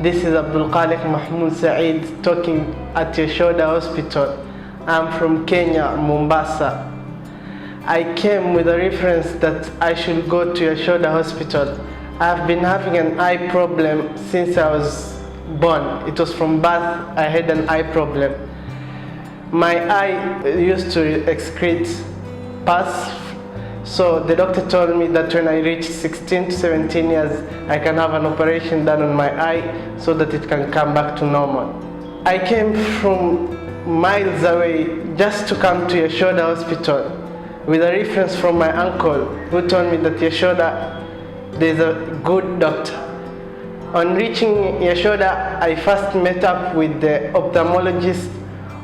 This is Abdul Mahmoud Saeed talking at Yashoda Hospital. I'm from Kenya, Mombasa. I came with a reference that I should go to Yashoda Hospital. I've been having an eye problem since I was born. It was from birth. I had an eye problem. My eye used to excrete pus, so the doctor told me that when I reach 16 to 17 years, I can have an operation done on my eye so that it can come back to normal. I came from miles away just to come to Yashoda Hospital with a reference from my uncle who told me that Yashoda, there's a good doctor. On reaching Yashoda, I first met up with the ophthalmologist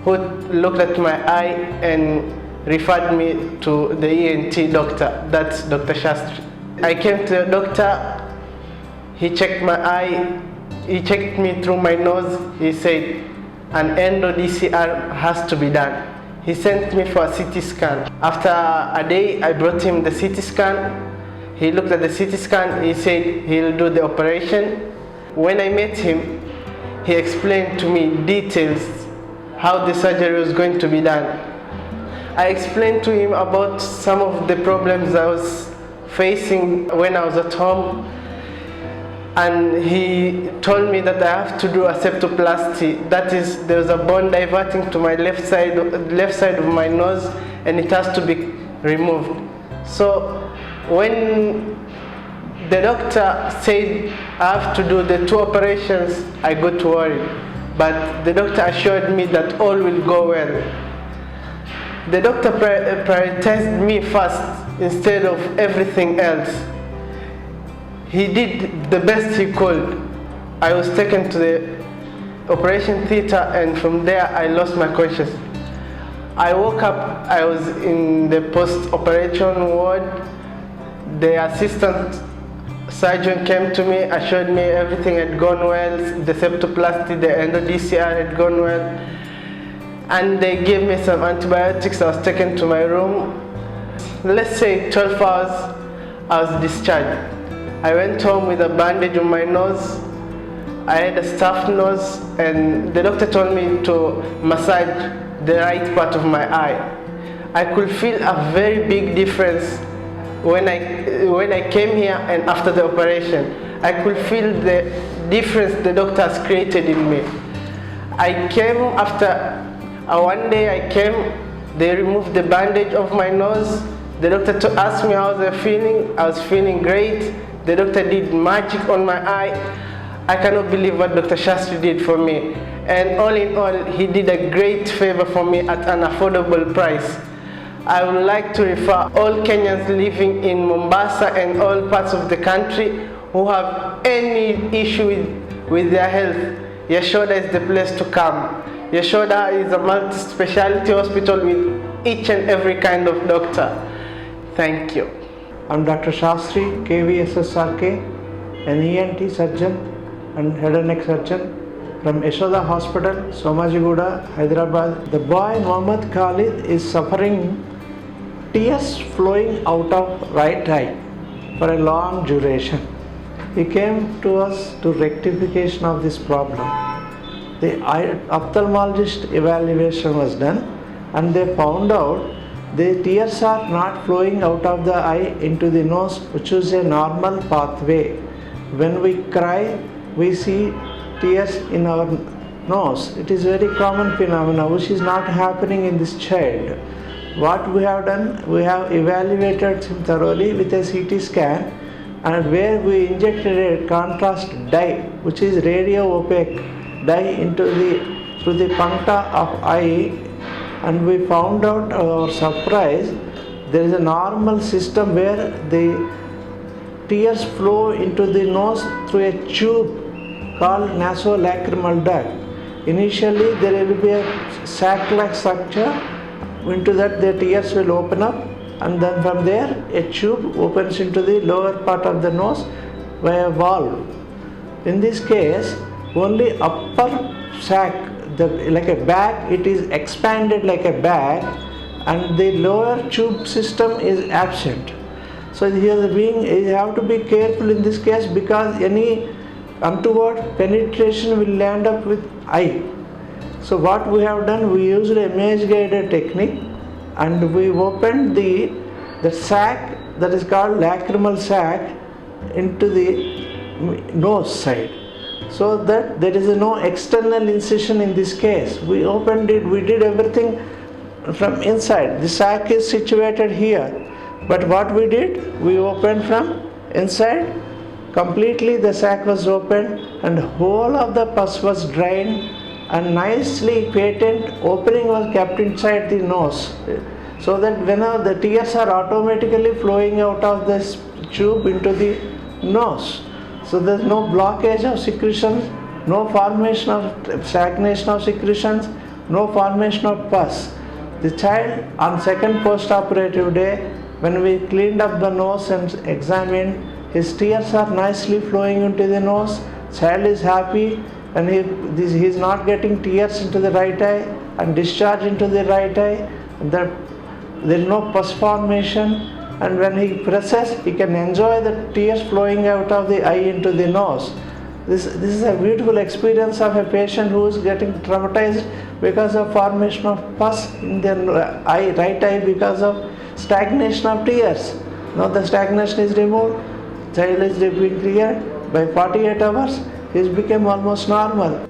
who looked at my eye and referred me to the ENT doctor, that's Dr. Sastry. I came to the doctor, he checked my eye, he checked me through my nose, he said, an Endo DCR has to be done. He sent me for a CT scan. After a day, I brought him the CT scan. He looked at the CT scan, he said he'll do the operation. When I met him, he explained to me details how the surgery was going to be done. I explained to him about some of the problems I was facing when I was at home, and he told me that I have to do a septoplasty. That is, there's a bone diverting to my left side of my nose, and it has to be removed. So when the doctor said I have to do the 2 operations, I got worried. But the doctor assured me that all will go well. The doctor prioritized me first instead of everything else. He did the best he could. I was taken to the operation theater, and from there I lost my consciousness. I woke up, I was in the post-operation ward. The assistant surgeon came to me, assured me everything had gone well, the septoplasty, the endo DCR had gone well, and they gave me some antibiotics. I was taken to my room. Let's say 12 hours, I was discharged. I went home with a bandage on my nose. I had a stuffed nose, and the doctor told me to massage the right part of my eye. I could feel a very big difference when I came here and after the operation. I could feel the difference the doctor has created in me. I came after one day I came, they removed the bandage of my nose. The doctor asked me how I was feeling. I was feeling great. The doctor did magic on my eye. I cannot believe what Dr. Sastry did for me. And all in all, he did a great favor for me at an affordable price. I would like to refer all Kenyans living in Mombasa and all parts of the country who have any issue with their health. Yashoda is the place to come. Yashoda is a multi-speciality hospital with each and every kind of doctor. Thank you. I'm Dr. Sastry, KVSSRK, an ENT surgeon and head and neck surgeon from Yashoda Hospital, Somajiguda, Hyderabad. The boy Muhammad Khaliq is suffering tears flowing out of right eye for a long duration. He came to us to rectification of this problem. The ophthalmologist evaluation was done, and they found out the tears are not flowing out of the eye into the nose, which is a normal pathway. When we cry, we see tears in our nose. It is a very common phenomenon which is not happening in this child. What we have done, we have evaluated him thoroughly with a CT scan, and where we injected a contrast dye, which is radio opaque dye through the puncta of eye, and we found out our surprise, there is a normal system where the tears flow into the nose through a tube called nasolacrimal duct. Initially there will be a sac-like structure. Into that the tears will open up, and then from there a tube opens into the lower part of the nose via a valve. In this case, only upper sac, like a bag, it is expanded like a bag, and the lower tube system is absent. So here you have to be careful in this case, because any untoward penetration will land up with eye. So what we have done, we used image guided technique and we opened the sac that is called lacrimal sac into the nose side, so that there is no external incision in this case. We opened it, we did everything from inside. The sac is situated here, but what we did, we opened from inside completely. The sac was opened and whole of the pus was drained and nicely patent opening was kept inside the nose, so that whenever the tears are automatically flowing out of this tube into the nose. So there is no blockage of secretions, no formation of stagnation of secretions, no formation of pus. The child on second post-operative day, when we cleaned up the nose and examined, his tears are nicely flowing into the nose. Child is happy and he is not getting tears into the right eye and discharge into the right eye. There is no pus formation, and when he presses, he can enjoy the tears flowing out of the eye into the nose. This is a beautiful experience of a patient who is getting traumatized because of formation of pus in the right eye because of stagnation of tears. Now the stagnation is removed, child is being cleared. By 48 hours, he has become almost normal.